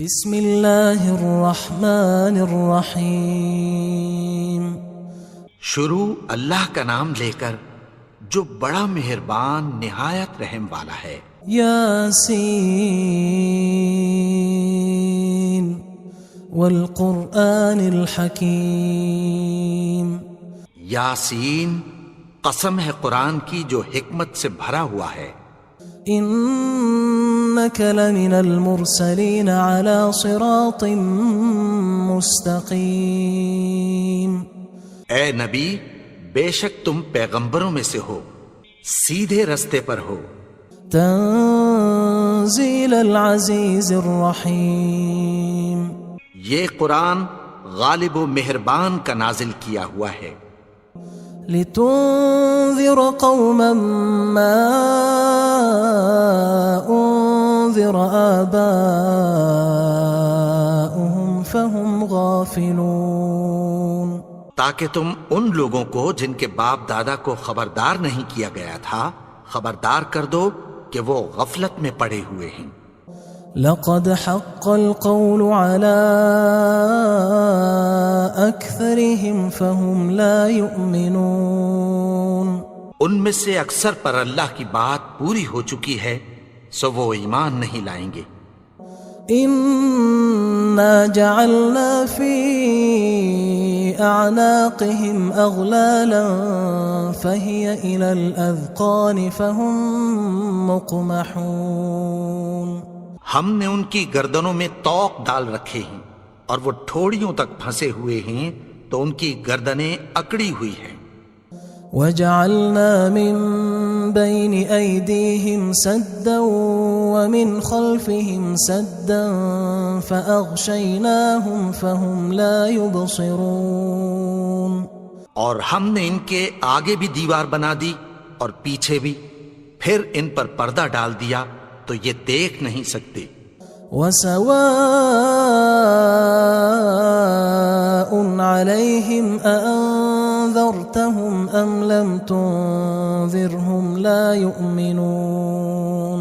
بسم اللہ الرحمن الرحیم۔ شروع اللہ کا نام لے کر جو بڑا مہربان نہایت رحم والا ہے۔ یاسین والقرآن الحکیم۔ یاسین، قسم ہے قرآن کی جو حکمت سے بھرا ہوا ہے۔ انک لمن المرسلین علی صراط مستقیم۔ اے نبی، بے شک تم پیغمبروں میں سے ہو، سیدھے رستے پر ہو۔ تنزیل العزیز الرحیم۔ یہ قرآن غالب و مہربان کا نازل کیا ہوا ہے۔ لتنذر قوما ما انذر آباؤهم فهم غافلون۔ تاکہ تم ان لوگوں کو جن کے باپ دادا کو خبردار نہیں کیا گیا تھا خبردار کر دو کہ وہ غفلت میں پڑے ہوئے ہیں۔ لقد حق القول على أكثرهم فهم لا يؤمنون۔ ان میں سے اکثر پر اللہ کی بات پوری ہو چکی ہے سو وہ ایمان نہیں لائیں گے۔ إنا جعلنا في أعناقهم أغلالا فهي إلى الأذقان فهم مقمحون۔ ہم نے ان کی گردنوں میں طوق ڈال رکھے ہیں اور وہ ٹھوڑیوں تک پھنسے ہوئے ہیں تو ان کی گردنیں اکڑی ہوئی ہیں۔ وجعلنا من بين أيديهم سدا ومن خلفهم سدا فأغشيناهم فهم لا يبصرون۔ اور ہم نے ان کے آگے بھی دیوار بنا دی اور پیچھے بھی، پھر ان پر پردہ ڈال دیا تو یہ دیکھ نہیں سکتے۔ وسواء عليهم أأنذرتهم أم لم تنذرهم لا يؤمنون۔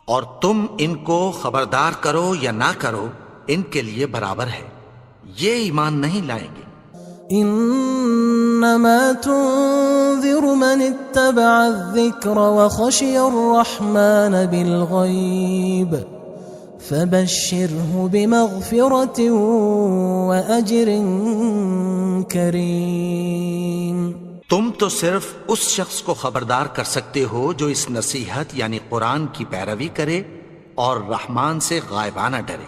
اور تم ان کو خبردار کرو یا نہ کرو ان کے لیے برابر ہے، یہ ایمان نہیں لائیں گے۔ انما تنذر من اتبع الذکر وخشی الرحمن بالغیب فبشره بمغفرة وأجر کریم۔ تم تو صرف اس شخص کو خبردار کر سکتے ہو جو اس نصیحت یعنی قرآن کی پیروی کرے اور رحمان سے غائبانہ ڈرے،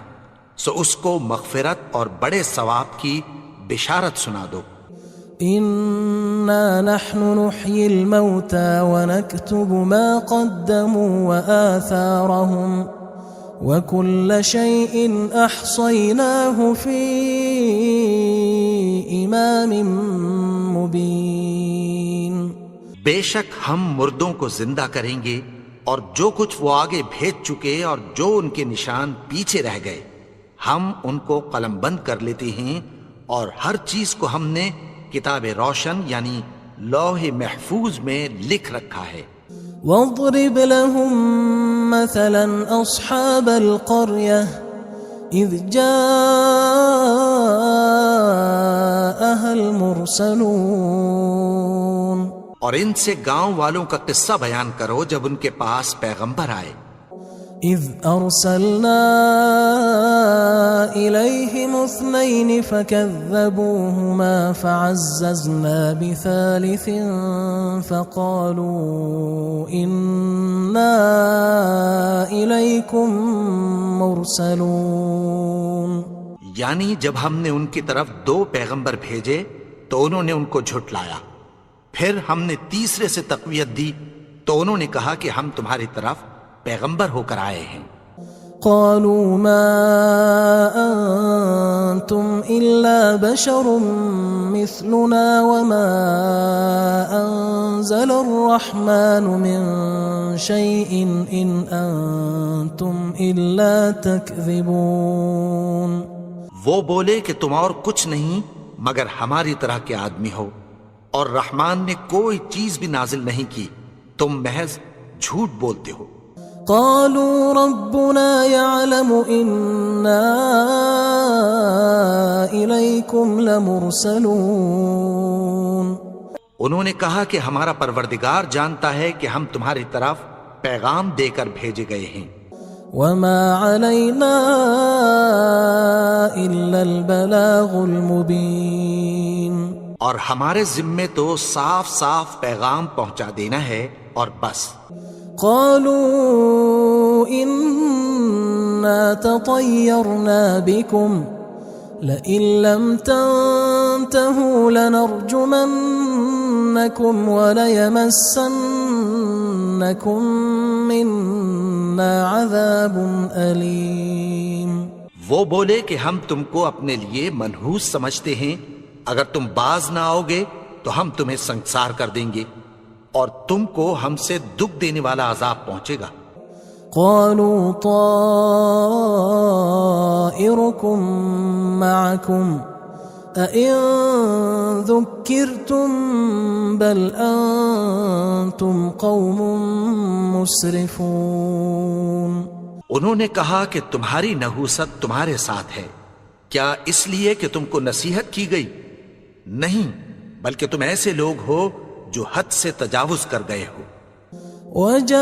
سو اس کو مغفرت اور بڑے ثواب کی بشارت سنا دو۔ انا نحن نحيي الموتى ونكتب ما قدموا وآثارهم وكل شيء احصيناه في امام مبين۔ بے شک ہم مردوں کو زندہ کریں گے اور جو کچھ وہ آگے بھیج چکے اور جو ان کے نشان پیچھے رہ گئے ہم ان کو قلم بند کر لیتے ہیں، اور ہر چیز کو ہم نے کتاب روشن یعنی لوح محفوظ میں لکھ رکھا ہے۔ واضرب لهم مثلا اصحاب القرية اذ جاءها المرسلون۔ اور ان سے گاؤں والوں کا قصہ بیان کرو جب ان کے پاس پیغمبر آئے۔ اذ ارسلنا الیہم اثنین فکذبوہما فعززنا بثالث فقالوا انا الیکم مرسلون۔ یعنی جب ہم نے ان کی طرف 2 پیغمبر بھیجے تو انہوں نے ان کو جھٹلایا، پھر ہم نے تیسرے سے تقویت دی تو انہوں نے کہا کہ ہم تمہاری طرف پیغمبر ہو کر آئے ہیں۔ قالوا ما انتم الا بشر مثلنا وما انزل الرحمن من شيء ان انتم الا تكذبون۔ وہ بولے کہ تم اور کچھ نہیں مگر ہماری طرح کے آدمی ہو، اور رحمان نے کوئی چیز بھی نازل نہیں کی، تم محض جھوٹ بولتے ہو۔ قالوا ربنا يعلم إنا إليكم لمرسلون. انہوں نے کہا کہ ہمارا پروردگار جانتا ہے کہ ہم تمہاری طرف پیغام دے کر بھیجے گئے ہیں. وما علينا إلا البلاغ المبين. اور ہمارے ذمے تو صاف صاف پیغام پہنچا دینا ہے اور بس. قالوا إنا تطيرنا بكم لئن لم تنتهوا لنرجمنكم وليمسنكم منا عذاب أليم. وہ بولے کہ ہم تم کو اپنے لیے منحوس سمجھتے ہیں، اگر تم باز نہ آؤ گے تو ہم تمہیں سنسار کر دیں گے اور تم کو ہم سے دکھ دینے والا عذاب پہنچے گا. قالوا طائركم معكم أئن ذكرتم بل أنتم قوم مسرفون. انہوں نے کہا کہ تمہاری نحوست تمہارے ساتھ ہے، کیا اس لیے کہ تم کو نصیحت کی گئی؟ نہیں، بلکہ تم ایسے لوگ ہو جو حد سے تجاوز کر گئے ہو. وجاء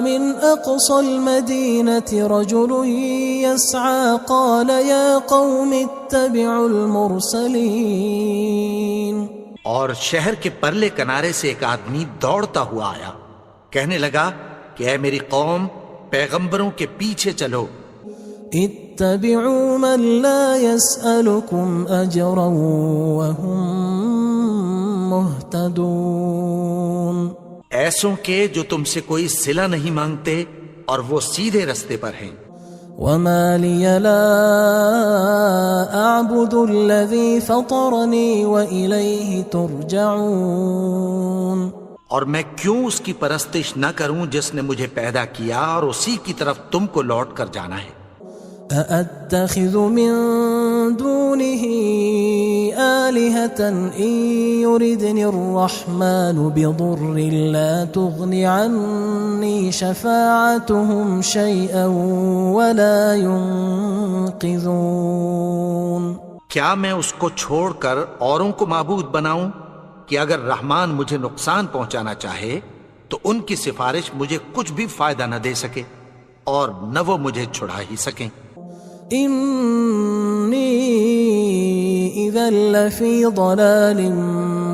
من أقصى المدينة رجل يسعى قال يا قوم اتبعوا المرسلين. اور شہر کے پرلے کنارے سے ایک آدمی دوڑتا ہوا آیا، کہنے لگا کہ اے میری قوم، پیغمبروں کے پیچھے چلو. اتبعوا من لا يسألكم أجرا وهم مهتدون. ایسوں کے جو تم سے کوئی صلہ نہیں مانگتے اور وہ سیدھے رستے پر ہیں. وما لي لا أعبد الذي فطرني وإليه ترجعون. اور میں کیوں اس کی پرستش نہ کروں جس نے مجھے پیدا کیا اور اسی کی طرف تم کو لوٹ کر جانا ہے. أأتخذ من دونه آلهة إن يردني الرحمن بضر لا تغن عني شفاعتهم شيئا ولا ينقذون. کیا میں اس کو چھوڑ کر اوروں کو معبود بناؤں کہ اگر رحمان مجھے نقصان پہنچانا چاہے تو ان کی سفارش مجھے کچھ بھی فائدہ نہ دے سکے اور نہ وہ مجھے چھڑا ہی سکیں. إني إذا لفي ضلال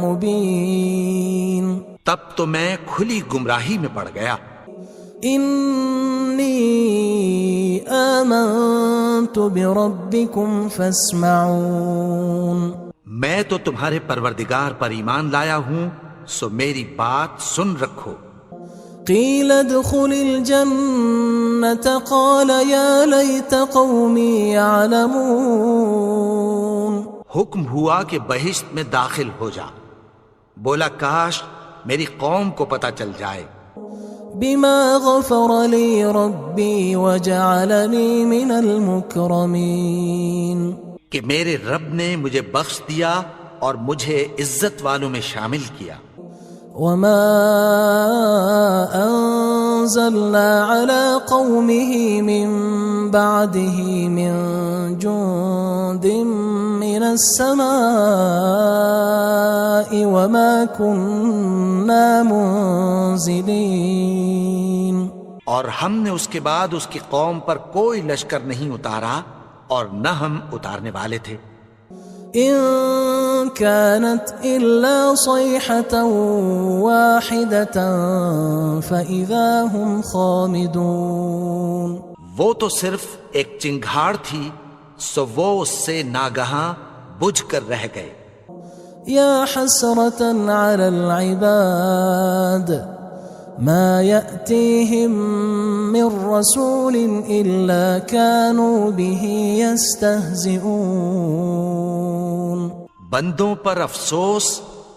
مبين. تب تو میں کھلی گمراہی میں پڑ گیا. إني آمنت بربكم فاسمعون. میں تو تمہارے پروردگار پر ایمان لایا ہوں، سو میری بات سن رکھو. قيل ادخل الجنة قال يا ليت قومي يعلمون. حکم ہوا کہ بہشت میں داخل ہو جا. بولا کاش میری قوم کو پتہ چل جائے. بما غفر لي ربي وجعلني من المكرمين. کہ میرے رب نے مجھے بخش دیا اور مجھے عزت والوں میں شامل کیا. وما أنزلنا على قومه من بعده من جند من السماء وما كنا منزلين. اور ہم نے اس کے بعد اس کی قوم پر کوئی لشکر نہیں اتارا اور نہ ہم اتارنے والے تھے. إن كانت إلا صيحة واحدة فإذا هم خامدون. وہ تو صرف ایک چنگھاڑ تھی، سو وہ اس سے ناگہاں بجھ کر رہ گئے. يا حسرة على العباد ما يأتيهم من رسول إلا كانوا به يستهزئون. بندوں پر افسوس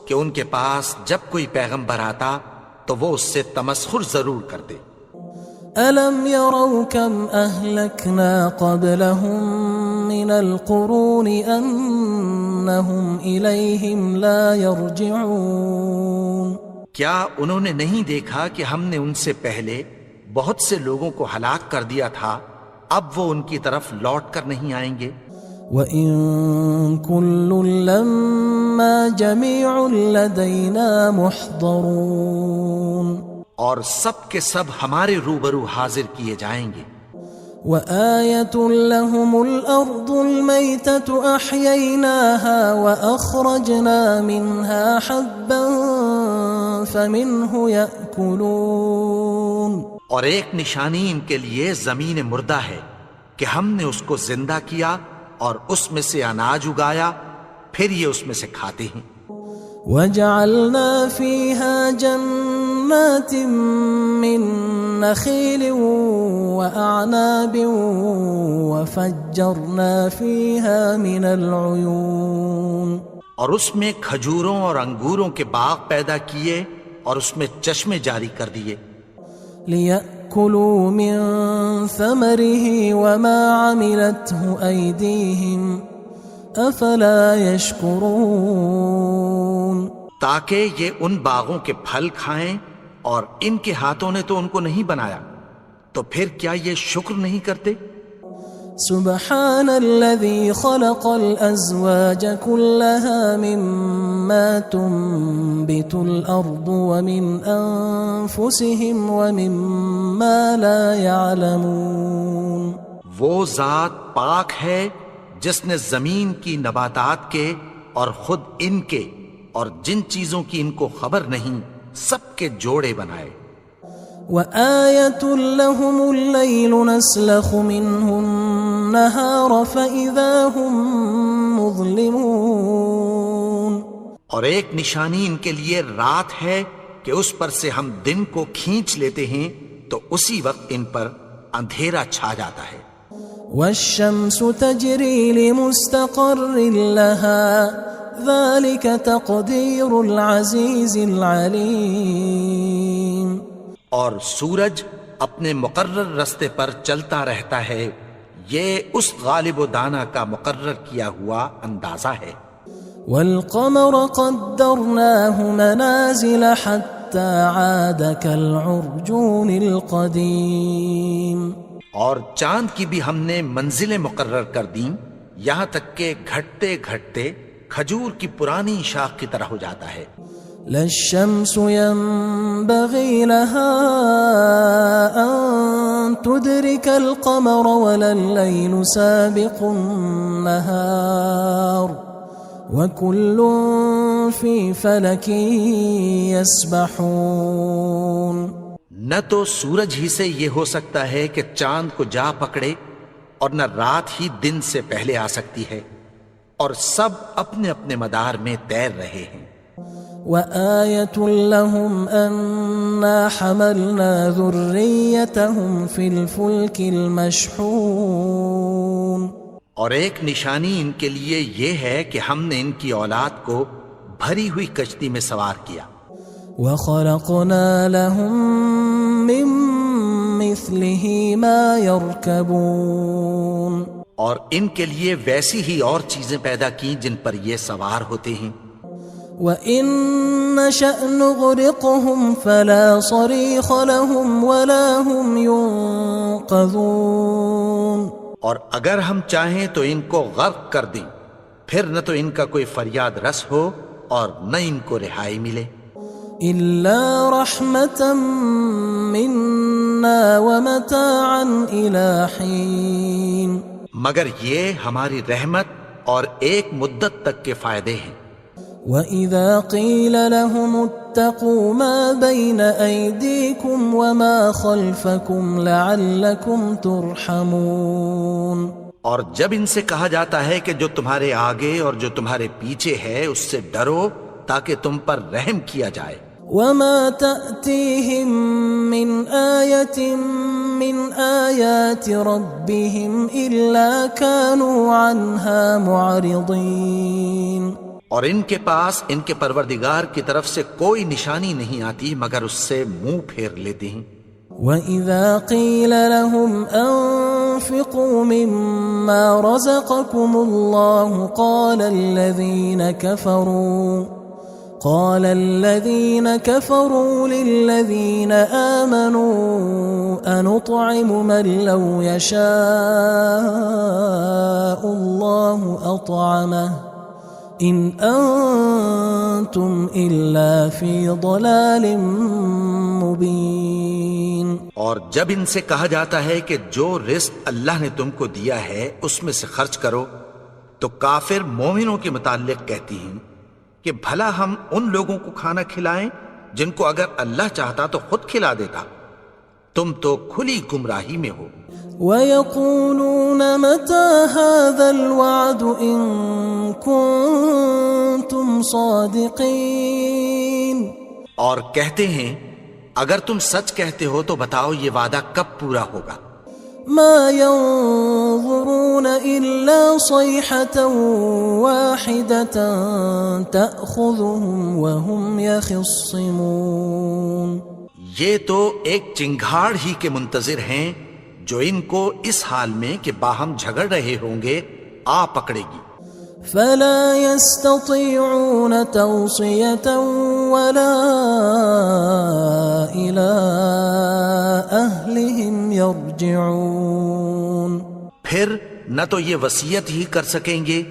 کہ ان کے پاس جب کوئی پیغمبر آتا تو وہ اس سے تمسخر ضرور کرتے. ألم يروا كم أهلكنا قبلهم من القرون أنهم إليهم لا يرجعون. کیا انہوں نے نہیں دیکھا کہ ہم نے ان سے پہلے بہت سے لوگوں کو ہلاک کر دیا تھا، اب وہ ان کی طرف لوٹ کر نہیں آئیں گے؟ وَإِن كُلٌّ لَمَّا جَمِيعٌ لَدَيْنَا مُحْضَرُونَ، اور سب کے سب ہمارے روبرو حاضر کیے جائیں گے۔ وَآيَةٌ لَهُمُ الْأَرْضُ الْمَيْتَةُ أَحْيَيْنَاهَا وَأَخْرَجْنَا مِنْهَا حَبًّا فَمِنْهُ يَأْكُلُونَ، اور ایک نشانی ان کے لیے زمین مردہ ہے کہ ہم نے اس کو زندہ کیا اور اس میں سے اناج اگایا، پھر یہ اس میں سے کھاتے ہیں۔ وَجَعَلْنَا فِيهَا جَنَّاتٍ مِّن نَخِيلٍ وَأَعْنَابٍ وَفَجَّرْنَا فِيهَا مِنَ الْعُيُونِ، اور اس میں کھجوروں اور انگوروں کے باغ پیدا کیے اور اس میں چشمے جاری کر دیے، لِيَأْكُلُوا مِن ثَمَرِهِ وَمَا عَمِلَتْهُ أَيْدِيهِمْ أَفَلَا يَشْكُرُونَ، تاکہ یہ ان باغوں کے پھل کھائیں، اور ان کے ہاتھوں نے تو ان کو نہیں بنایا، تو پھر کیا یہ شکر نہیں کرتے؟ سبحان الذي خلق الأزواج كلها مما تنبت الأرض ومن أنفسهم ومما لا يعلمون، وہ ذات پاک ہے جس نے زمین کی نباتات کے اور خود ان کے اور جن چیزوں کی ان کو خبر نہیں سب کے جوڑے بنائے۔ وآية لهم الليل نسلخ منه النهار فإذا هم مظلمون، اور ایک نشانی ان کے لیے رات ہے کہ اس پر سے ہم دن کو کھینچ لیتے ہیں تو اسی وقت ان پر اندھیرا چھا جاتا ہے۔ والشمس تجري لمستقر لها ذلك تقدير العزيز العليم، اور سورج اپنے مقرر رستے پر چلتا رہتا ہے، یہ اس غالب و دانا کا مقرر کیا ہوا اندازہ ہے۔ والقمر قدرناه منازل حتى عاد كالعرجون القديم، اور چاند کی بھی ہم نے منزلیں مقرر کر دیں، یہاں تک کہ گھٹتے گھٹتے کھجور کی پرانی شاخ کی طرح ہو جاتا ہے۔ لا الشمس ينبغي لها أن تدرك القمر ولا الليل سابق النهار وكل في فلك يسبحون، نہ تو سورج ہی سے یہ ہو سکتا ہے کہ چاند کو جا پکڑے، اور نہ رات ہی دن سے پہلے آ سکتی ہے، اور سب اپنے اپنے مدار میں تیر رہے ہیں۔ وآية لهم أنا حملنا ذريتهم في الفلك المشحون، اور ایک نشانی ان کے لیے یہ ہے کہ ہم نے ان کی اولاد کو بھری ہوئی کشتی میں سوار کیا۔ وخلقنا لهم من مثله ما يركبون، اور ان کے لیے ویسی ہی اور چیزیں پیدا کی جن پر یہ سوار ہوتے ہیں۔ وَإِن نَّشَأْ نُغْرِقْهُمْ فَلَا صَرِيخَ لَهُمْ وَلَا هُمْ يُنقَذُونَ، اور اگر ہم چاہیں تو ان کو غرق کر دیں، پھر نہ تو ان کا کوئی فریاد رس ہو اور نہ ان کو رہائی ملے۔ إِلَّا رَحْمَةً مِنَّا وَمَتَاعًا إِلَى حِينٍ، مگر یہ ہماری رحمت اور ایک مدت تک کے فائدے ہیں۔ وَإِذَا قِيلَ لَهُمُ اتَّقُوا مَا بَيْنَ أَيْدِيكُمْ وَمَا خَلْفَكُمْ لَعَلَّكُمْ تُرْحَمُونَ، اور جب ان سے کہا جاتا ہے کہ جو تمہارے آگے اور جو تمہارے پیچھے ہے اس سے ڈرو تاکہ تم پر رحم کیا جائے۔ وَمَا تَأْتِيهِم مِّنْ آيَةٍ مِّنْ آيَاتِ رَبِّهِمْ إِلَّا كَانُوا عَنْهَا مُعْرِضِينَ، اور ان کے پاس ان کے پروردگار کی طرف سے کوئی نشانی نہیں آتی مگر اس سے منہ پھیر لیتے ہیں۔ وَإِذَا قِيلَ لَهُمْ أَنفِقُوا مِمَّا رَزَقَكُمُ اللَّهُ قال الذين كفروا للذين آمنوا أنطعم من لو يشاء الله أطعمه إن أنتم إلا في ضلال مبين. اور جب ان سے کہا جاتا ہے کہ جو رزق اللہ نے تم کو دیا ہے اس میں سے خرچ کرو، تو کافر مومنوں کے متعلق کہتی ہیں کہ بھلا ہم ان لوگوں کو کھانا کھلائیں جن کو اگر اللہ چاہتا تو خود کھلا دیتا. تم تو کھلی گمراہی میں ہو. وَيَقُولُونَ مَتَى هَذَا الْوَعْدُ إِن كُنتُمْ صَادِقِينَ. اور کہتے ہیں اگر تم سچ کہتے ہو تو بتاؤ یہ وعدہ کب پورا ہوگا. ما ينظرون إلا صيحة واحدة تأخذهم وهم يخصمون. یہ تو ایک چنگھاڑ ہی کے منتظر ہیں جو ان کو اس حال میں کہ باہم جھگڑ رہے ہوں گے آ پکڑے گی. فلا يستطيعون توصية ولا إلى أهلهم يرجعون. پھر نہ تو یہ وصیت ہی کر سکیں گے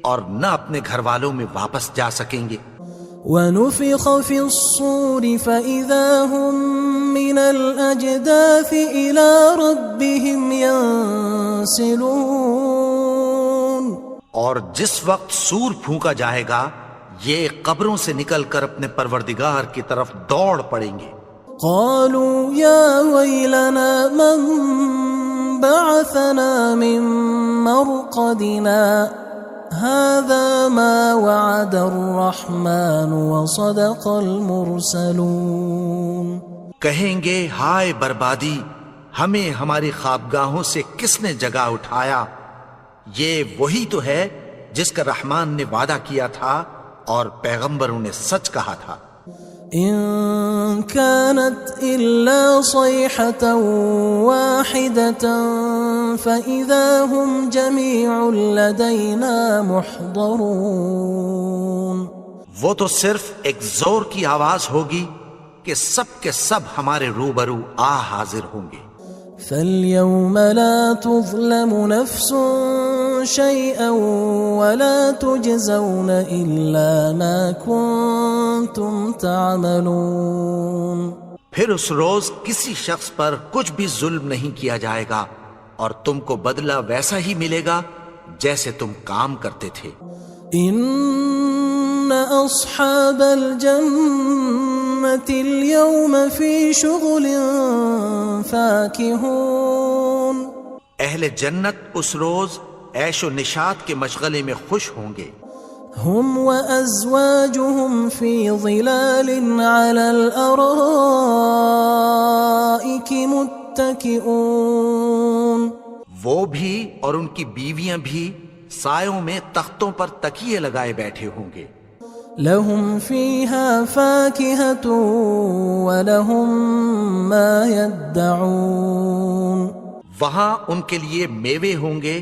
اور نہ اپنے گھر والوں میں واپس جا سکیں گے. ونفخ في الصور فإذا هم من الأجداث إلى ربهم ينسلون. اور جس وقت سور پھونکا جائے گا یہ قبروں سے نکل کر اپنے پروردگار کی طرف دوڑ پڑیں گے. قالوا يا ويلنا من بعثنا من مرقدنا هذا ما وعد الرحمن وصدق المرسلون. کہیں گے ہائے بربادی، ہمیں ہماری خوابگاہوں سے کس نے جگا اٹھایا؟ یہ وہی تو ہے جس کا رحمان نے وعدہ کیا تھا اور پیغمبروں نے سچ کہا تھا. إن كانت إلا صيحة واحدة فإذا هم جميع لدينا محضرون. وہ تو صرف ایک زور کی آواز ہوگی کہ سب کے سب ہمارے روبرو آ حاضر ہوں گے. فاليوم لا تظلم نفس شيئا ولا تجزون إلا ما كنتم تعملون. پھر اس روز کسی شخص پر کچھ بھی ظلم نہیں کیا جائے گا اور تم کو بدلہ ویسا ہی ملے گا جیسے تم کام کرتے تھے. إن أصحاب الجنة اليوم في شغل فاكهون. اہل جنت اس روز عیش و نشاط کے مشغلے میں خوش ہوں گے. هم وأزواجهم في ظلال على الأرائك متكئون. وہ بھی اور ان کی بیویاں بھی سایوں میں تختوں پر تکیے لگائے بیٹھے ہوں گے. لهم فيها فاكهة ولهم ما يدعون. وہاں ان کے لیے میوے ہوں گے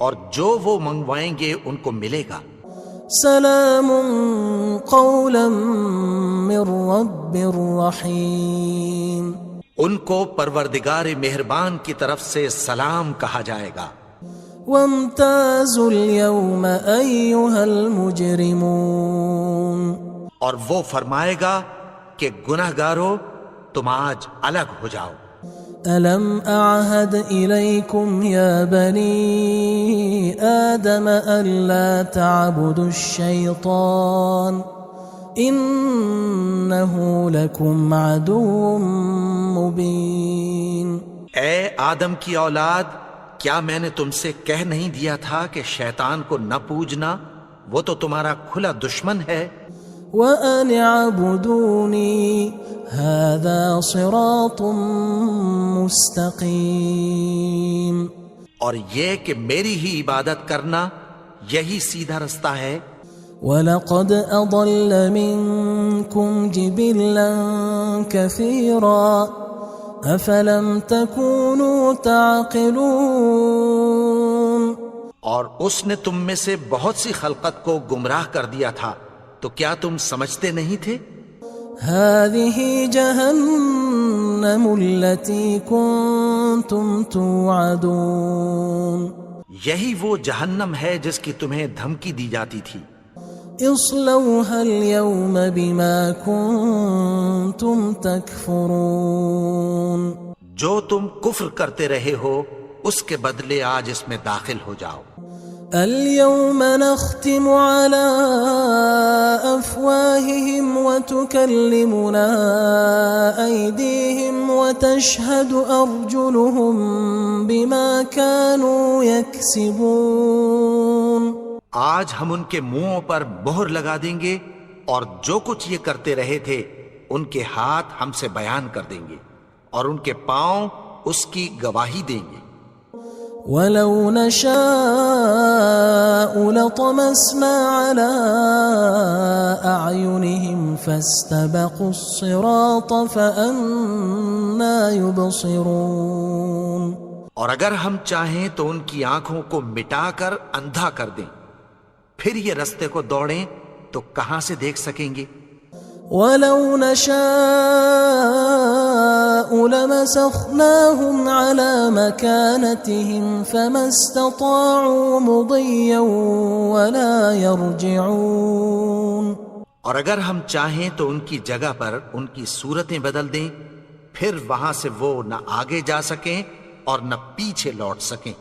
اور جو وہ منگوائیں گے ان کو ملے گا. سلام قولا من رب رحیم. ان کو پروردگار مہربان کی طرف سے سلام کہا جائے گا. وامتازوا اليوم أيها المجرمون. اور وہ فرمائے گا کہ گناہگارو تم آج الگ ہو جاؤ. ألم أعهد إليكم يا بني آدم ألا تعبدوا الشيطان إنه لكم عدو مبين. اے آدم کی اولاد، کیا میں نے تم سے کہہ نہیں دیا تھا کہ شیطان کو نہ پوجنا، وہ تو تمہارا کھلا دشمن ہے. وَأَنِ اعْبُدُونِي هَذَا صِرَاطٌ مُسْتَقِيمٌ. اور یہ کہ میری ہی عبادت کرنا یہی سیدھا رستہ ہے. وَلَقَدْ أَضَلَّ مِنْكُمْ جِبِلًّا كَثِيرًا أَفَلَمْ تَكُونُوا تَعْقِلُونَ. اور اس نے تم میں سے بہت سی خلقت کو گمراہ کر دیا تھا، تو کیا تم سمجھتے نہیں تھے؟ هذه جهنم التي كنتم توعدون یہی وہ جہنم ہے جس کی تمہیں دھمکی دی جاتی تھی. اصلوها اليوم بما كنتم تكفرون جو تم کفر کرتے رہے ہو اس کے بدلے آج اس میں داخل ہو جاؤ. اليوم نختم على أفواههم وتكلمنا أيديهم وتشهد أرجلهم بما كانوا يكسبون. آج ہم ان کے منہوں پر مہر لگا دیں گے اور جو کچھ یہ کرتے رہے تھے ان کے ہاتھ ہم سے بیان کر دیں گے اور ان کے پاؤں اس کی گواہی دیں گے. وَلَوْ نَشَاءُ لَطَمَسْنَا عَلَىٰ أَعْيُنِهِمْ فَاسْتَبَقُوا الصِّرَاطَ فَأَنَّىٰ يُبْصِرُونَ. اور اگر ہم چاہیں تو ان کی آنکھوں کو مٹا کر اندھا کر دیں، پھر یہ رستے کو دوڑیں تو کہاں سے دیکھ سکیں گے؟ وَلَوْ نَشَاءُ لَمَسَخْنَاهُمْ عَلَىٰ مَكَانَتِهِمْ فَمَا اسْتَطَاعُوا مُضِيًّا وَلَا يَرْجِعُونَ. اور اگر ہم چاہیں تو ان کی جگہ پر ان کی صورتیں بدل دیں، پھر وہاں سے وہ نہ آگے جا سکیں اور نہ پیچھے لوٹ سکیں.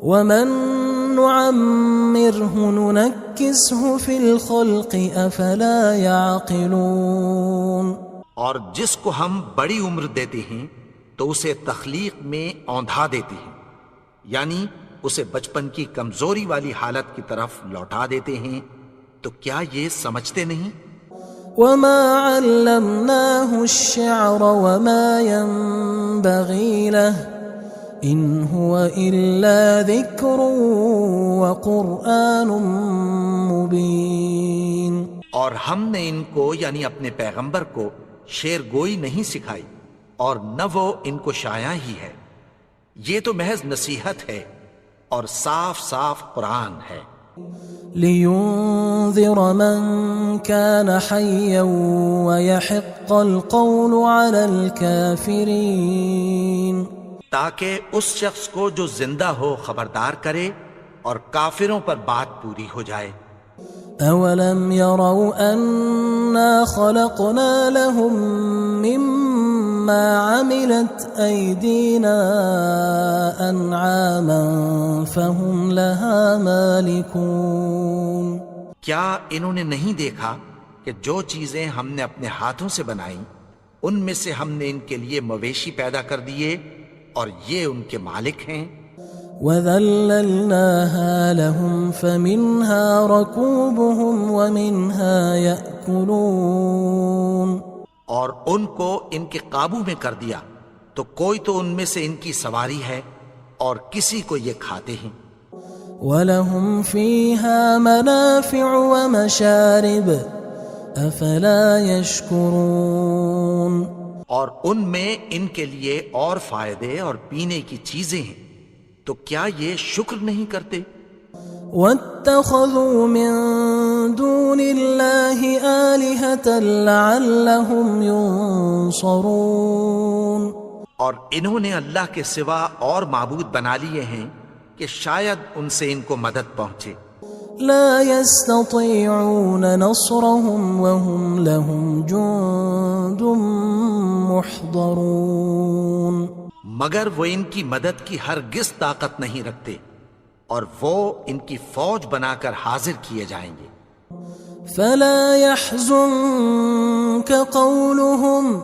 وَمَن نُعَمِّرْهُ نُنَكِّسْهُ فِي الْخَلْقِ أَفَلَا يَعْقِلُونَ. اور جس کو ہم بڑی عمر دیتے ہیں تو اسے تخلیق میں اوندھا دیتے ہیں، یعنی اسے بچپن کی کمزوری والی حالت کی طرف لوٹا دیتے ہیں. تو کیا یہ سمجھتے نہیں؟ وَمَا عَلَّمْنَاهُ الشِّعْرَ وَمَا يَنبَغِي لَهُ إِنْ هُوَ إِلَّا ذِكْرٌ وَقُرْآنٌ مُبِينٌ. اور ہم نے ان کو یعنی اپنے پیغمبر کو شعر گوئی نہیں سکھائی اور نہ وہ ان کو شایع ہی ہے، یہ تو محض نصیحت ہے اور صاف صاف قرآن ہے. لِيُنذِرَ مَن كَانَ حَيًّا وَيَحِقَّ الْقَوْلُ عَلَى الْكَافِرِينَ. تاکہ اس شخص کو جو زندہ ہو خبردار کرے اور کافروں پر بات پوری ہو جائے. أَوَلَمْ يَرَوْا أَنَّا خَلَقْنَا لَهُم مِّمَّا عَمِلَتْ أَيْدِينَا أَنْعَامًا فَهُمْ لَهَا مَالِكُونَ. کیا انہوں نے نہیں دیکھا کہ جو چیزیں ہم نے اپنے ہاتھوں سے بنائیں ان میں سے ہم نے ان کے لیے مویشی پیدا کر دیے اور یہ ان کے مالک ہیں. وَذَلَّلْنَاهَا لَهُمْ فَمِنْهَا رَكُوبُهُمْ وَمِنْهَا يَأْكُلُونَ. اور ان کو ان کے قابو میں کر دیا تو کوئی تو ان میں سے ان کی سواری ہے اور کسی کو یہ کھاتے ہیں. وَلَهُمْ فِيهَا مَنَافِعُ وَمَشَارِبُ أَفَلَا يَشْكُرُونَ. اور ان میں ان کے لیے اور فائدے اور پینے کی چیزیں ہیں، تو کیا یہ شکر نہیں کرتے؟ وَاتَّخَذُوا مِن دُونِ اللَّهِ آلِهَةً لَعَلَّهُمْ يُنصَرُونَ. اور انہوں نے اللہ کے سوا اور معبود بنا لیے ہیں کہ شاید ان سے ان کو مدد پہنچے. لا يستطيعون نصرهم وهم لهم جند محضرون. مگر وہ ان کی مدد کی ہرگز طاقت نہیں رکھتے اور وہ ان کی فوج بنا کر حاضر کیے جائیں گے. فلا يحزنك قولهم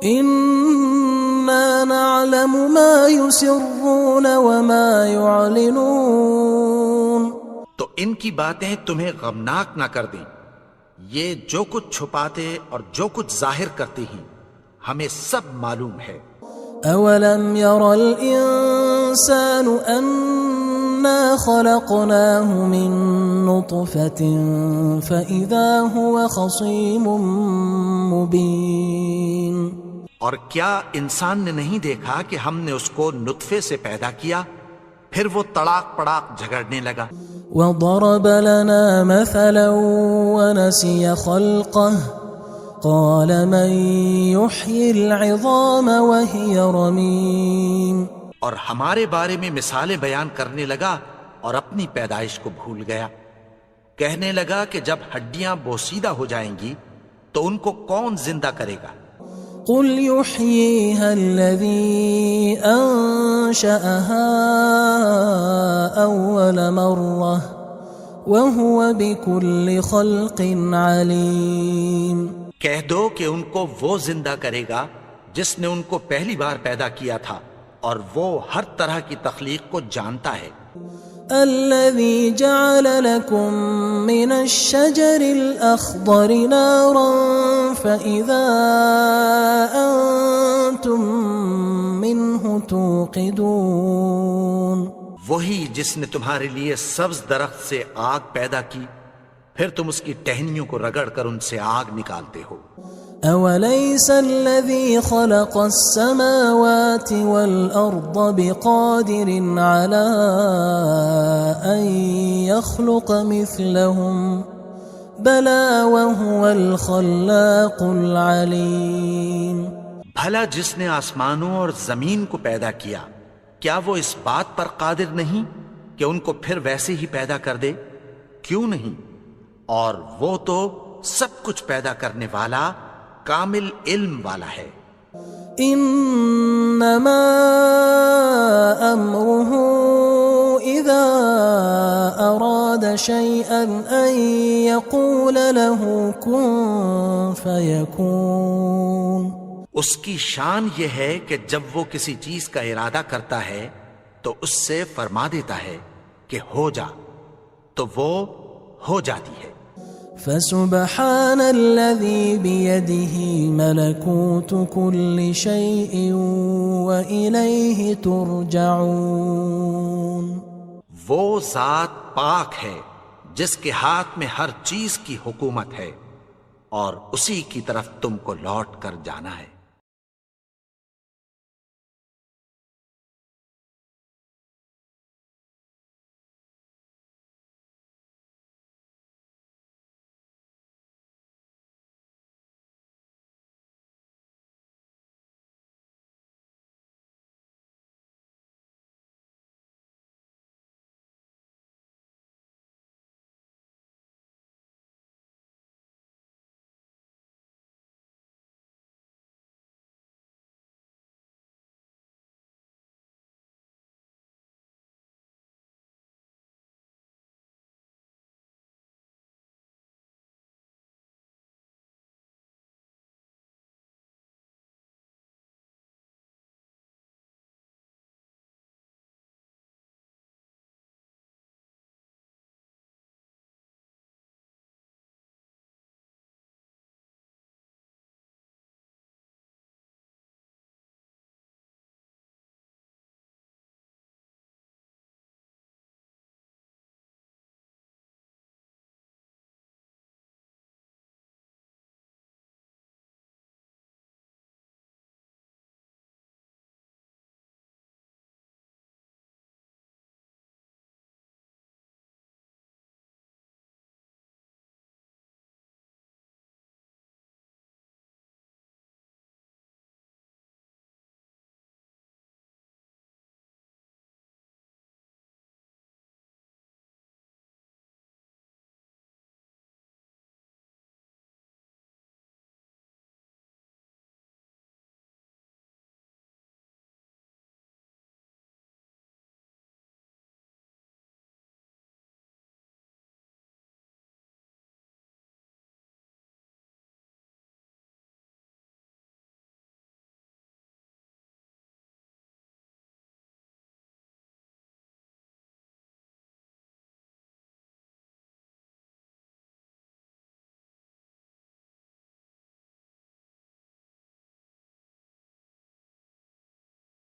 إنا نعلم ما يسرون وما يعلنون. تو ان کی باتیں تمہیں غمناک نہ کر دیں، یہ جو کچھ چھپاتے اور جو کچھ ظاہر کرتے ہیں ہمیں سب معلوم ہے. أَوَلَمْ يَرَ الْإِنسَانُ أَنَّا خَلَقْنَاهُ مِن نُّطْفَةٍ فَإِذَا هُوَ خَصِيمٌ مُّبِينٌ. اور کیا انسان نے نہیں دیکھا کہ ہم نے اس کو نطفے سے پیدا کیا، پھر وہ تڑاک پڑاک جھگڑنے لگا. وضرب لنا مثلا ونسي خلقه قال من يحيي العظام وهي رميم. اور ہمارے بارے میں مثالیں بیان کرنے لگا اور اپنی پیدائش کو بھول گیا. کہنے لگا کہ جب ہڈیاں بوسیدہ ہو جائیں گی تو ان کو کون زندہ کرے گا؟ قل يحييها الذي أنشأها أول مرة وهو بكل خلق عليم. کہہ دو کہ ان کو وہ زندہ کرے گا جس نے ان کو پہلی بار پیدا کیا تھا اور وہ ہر طرح کی تخلیق کو جانتا ہے. الذي جعل لكم من الشجر الأخضر نارا فإذا أنتم منه توقدون. وہی جس نے تمہارے لیے سبز درخت سے آگ پیدا کی پھر تم اس کی ٹہنیوں کو رگڑ کر ان سے آگ نکالتے ہو. أوليس الذي خلق السماوات والأرض بقادر على أن يخلق مثلهم بلى وهو الخلاق العليم. بھلا جس نے آسمانوں اور زمین کو پیدا کیا کیا وہ اس بات پر قادر نہیں کہ ان کو پھر ویسے ہی پیدا کر دے؟ کیوں نہیں؟ اور وہ تو سب کچھ پیدا کرنے والا کامل علم والا ہے. انما امره اذا اراد شيئا ان يقول له كن فيكون. اس کی شان یہ ہے کہ جب وہ کسی چیز کا ارادہ کرتا ہے تو اس سے فرما دیتا ہے کہ ہو جا تو وہ ہو جاتی ہے. فسبحان الذي بيده ملكوت كل شيء وإليه ترجعون. وہ ذات پاک ہے جس کے ہاتھ میں ہر چیز کی حکومت ہے اور اسی کی طرف تم کو لوٹ کر جانا ہے.